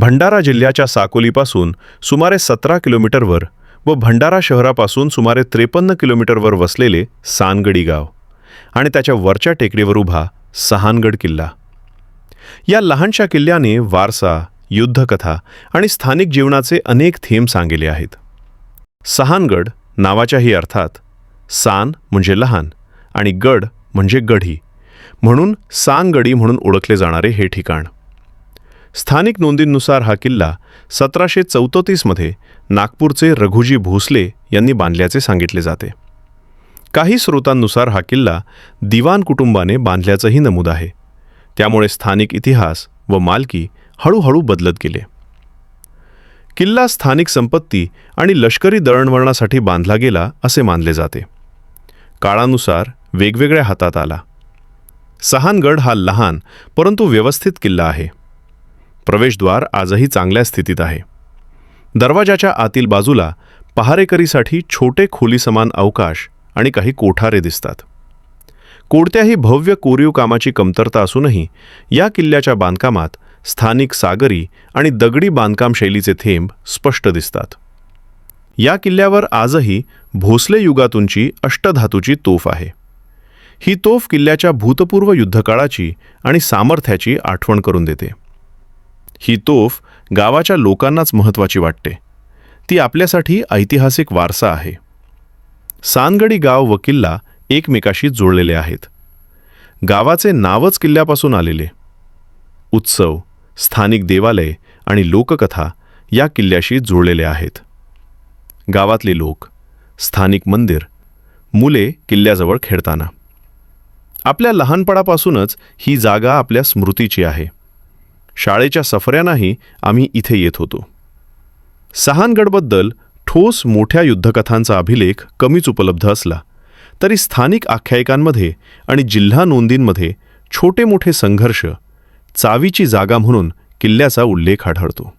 भंडारा जिल्ह्याच्या साकोलीपासून सुमारे 17 किलोमीटरवर व भंडारा शहरापासून सुमारे 53 किलोमीटरवर वसलेले सानगडी गाव आणि त्याच्या वरच्या टेकडीवर उभा सहानगड किल्ला. या लहानशा किल्ल्याने वारसा, युद्धकथा आणि स्थानिक जीवनाचे अनेक थेंब सांगितले आहेत. सहानगड नावाच्याही अर्थात सान म्हणजे लहान आणि गड म्हणजे गढी, म्हणून सानगडी म्हणून ओळखले जाणारे हे ठिकाण. स्थानिक नोंदींनुसार हा किल्ला 1734 मध्ये नागपूरचे रघुजी भोसले यांनी बांधल्याचे सांगितले जाते. काही स्रोतांनुसार हा किल्ला दिवान कुटुंबाने बांधल्याचंही नमूद आहे. त्यामुळे स्थानिक इतिहास व मालकी हळूहळू बदलत गेले. किल्ला स्थानिक संपत्ती आणि लष्करी दळणवळणासाठी बांधला गेला असे मानले जाते. काळानुसार वेगवेगळ्या हातात आला. सहानगड हा लहान परंतु व्यवस्थित किल्ला आहे. प्रवेशद्वार आजही चांगल्या स्थितीत आहे. दरवाजाच्या आतील बाजूला पहारेकरीसाठी छोटे खोलीसमान अवकाश आणि काही कोठारे दिसतात. कोणत्याही भव्य कोरीव कामाची कमतरता असूनही या किल्ल्याच्या बांधकामात स्थानिक सागरी आणि दगडी बांधकाम शैलीचे थेंब स्पष्ट दिसतात. या किल्ल्यावर आजही भोसले युगातूनची अष्टधातूची तोफ आहे. ही तोफ किल्ल्याच्या भूतपूर्व युद्धकाळाची आणि सामर्थ्याची आठवण करून देते. ही तोफ गावाच्या लोकांनाच महत्त्वाची वाटते. ती आपल्यासाठी ऐतिहासिक वारसा आहे. सानगडी गाव व किल्ला एकमेकाशी जोडलेले आहेत. गावाचे नावच किल्ल्यापासून आलेले. उत्सव, स्थानिक देवालय आणि लोककथा या किल्ल्याशी जोडलेले आहेत. गावातले लोक, स्थानिक मंदिर, मुले किल्ल्याजवळ खेळताना. आपल्या लहानपणापासूनच ही जागा आपल्या स्मृतीची आहे. शाळेच्या सफऱ्यांनाही आम्ही इथे येत होतो. सहानगडबद्दल ठोस मोठ्या युद्धकथांचा अभिलेख कमीच उपलब्ध असला तरी स्थानिक आख्यायिकांमध्ये आणि जिल्हा नोंदींमध्ये छोटे मोठे संघर्ष, चावीची जागा म्हणून किल्ल्याचा उल्लेख आढळतो.